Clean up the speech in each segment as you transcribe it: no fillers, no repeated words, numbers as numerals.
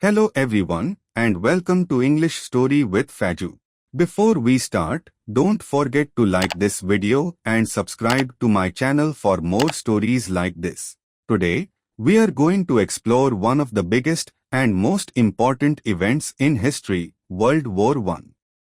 Hello everyone, and welcome to English Story with Faju. Before we start, don't forget to like this video and subscribe to my channel for more stories like this. Today, we are going to explore one of the biggest and most important events in history, World War I.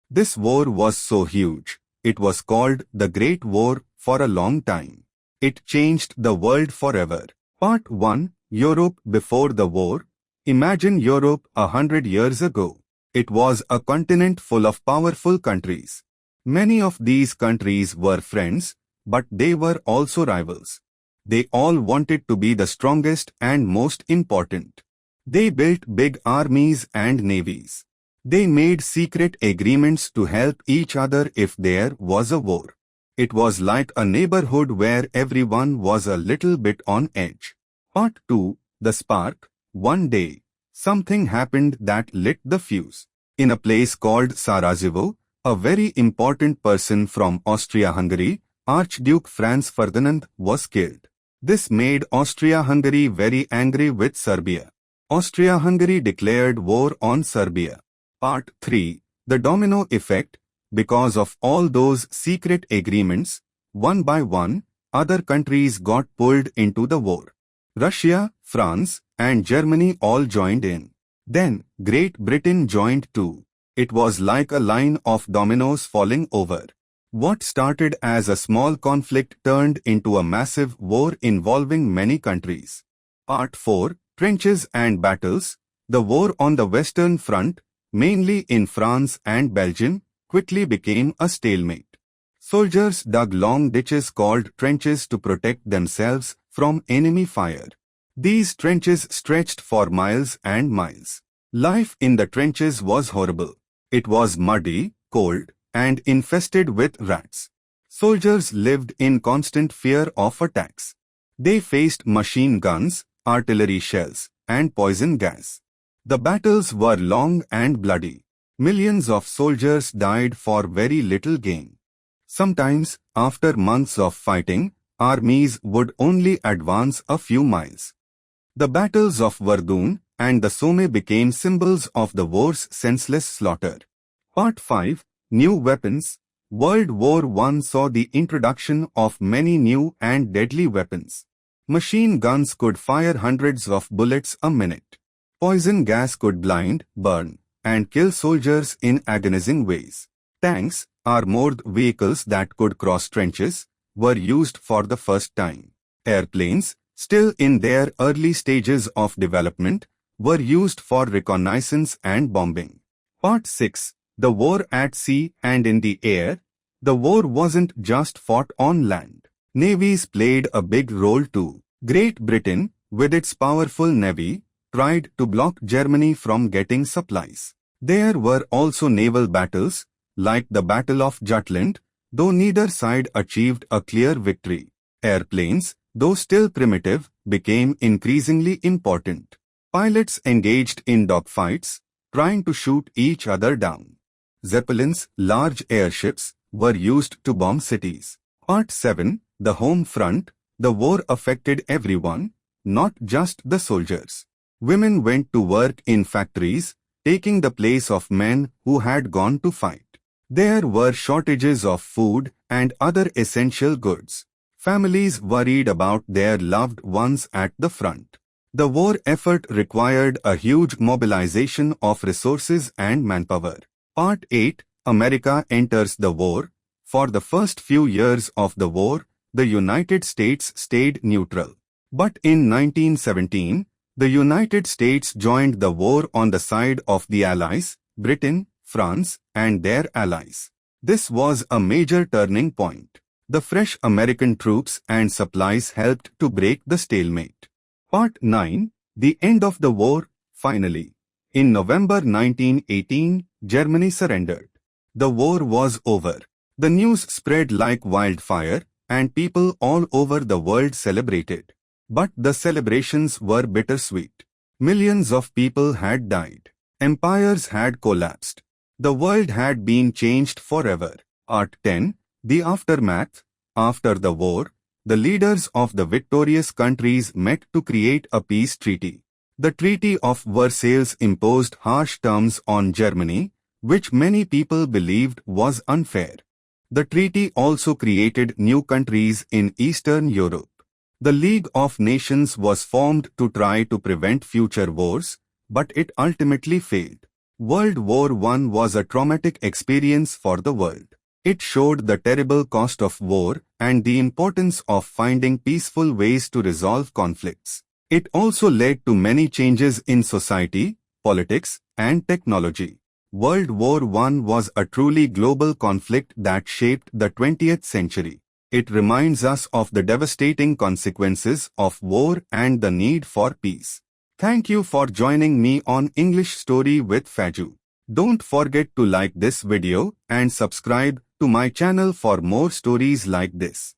This war was so huge, it was called the Great War for a long time. It changed the world forever. Part 1, Europe before the war. Imagine Europe 100 years ago. It was a continent full of powerful countries. Many of these countries were friends, but they were also rivals. They all wanted to be the strongest and most important. They built big armies and navies. They made secret agreements to help each other if there was a war. It was like a neighborhood where everyone was a little bit on edge. Part 2, the spark. One day, something happened that lit the fuse. In a place called Sarajevo, a very important person from Austria-Hungary, Archduke Franz Ferdinand, was killed. This made Austria-Hungary very angry with Serbia. Austria-Hungary declared war on Serbia. Part 3, the domino effect. Because of all those secret agreements, one by one, other countries got pulled into the war. Russia, France, and Germany all joined in. Then, Great Britain joined too. It was like a line of dominoes falling over. What started as a small conflict turned into a massive war involving many countries. Part 4, Trenches and Battles. The war on the Western Front, mainly in France and Belgium, quickly became a stalemate. Soldiers dug long ditches called trenches to protect themselves from enemy fire. These trenches stretched for miles and miles. Life in the trenches was horrible. It was muddy, cold, and infested with rats. Soldiers lived in constant fear of attacks. They faced machine guns, artillery shells, and poison gas. The battles were long and bloody. Millions of soldiers died for very little gain. Sometimes, after months of fighting, armies would only advance a few miles. The battles of Verdun and the Somme became symbols of the war's senseless slaughter. Part 5, New Weapons. World War I saw the introduction of many new and deadly weapons. Machine guns could fire hundreds of bullets a minute. Poison gas could blind, burn, and kill soldiers in agonizing ways. Tanks, armored vehicles that could cross trenches, were used for the first time. Airplanes, still in their early stages of development, were used for reconnaissance and bombing. Part 6, the war at sea and in the air. The war wasn't just fought on land. Navies played a big role too. Great Britain, with its powerful navy, tried to block Germany from getting supplies. There were also naval battles, like the Battle of Jutland, though neither side achieved a clear victory. Airplanes, though still primitive, became increasingly important. Pilots engaged in dogfights, trying to shoot each other down. Zeppelins, large airships, were used to bomb cities. Part 7, the home front. The war affected everyone, not just the soldiers. Women went to work in factories, taking the place of men who had gone to fight. There were shortages of food and other essential goods. Families worried about their loved ones at the front. The war effort required a huge mobilization of resources and manpower. Part 8, America enters the war. For the first few years of the war, the United States stayed neutral. But in 1917, the United States joined the war on the side of the Allies, Britain, France, and their allies. This was a major turning point. The fresh American troops and supplies helped to break the stalemate. Part 9, the end of the war, finally. In November 1918, Germany surrendered. The war was over. The news spread like wildfire, and people all over the world celebrated. But the celebrations were bittersweet. Millions of people had died. Empires had collapsed. The world had been changed forever. Part 10, the aftermath. After the war, the leaders of the victorious countries met to create a peace treaty. The Treaty of Versailles imposed harsh terms on Germany, which many people believed was unfair. The treaty also created new countries in Eastern Europe. The League of Nations was formed to try to prevent future wars, but it ultimately failed. World War I was a traumatic experience for the world. It showed the terrible cost of war and the importance of finding peaceful ways to resolve conflicts. It also led to many changes in society, politics, and technology. World War I was a truly global conflict that shaped the 20th century. It reminds us of the devastating consequences of war and the need for peace. Thank you for joining me on English Story with Faju. Don't forget to like this video and subscribe to my channel for more stories like this.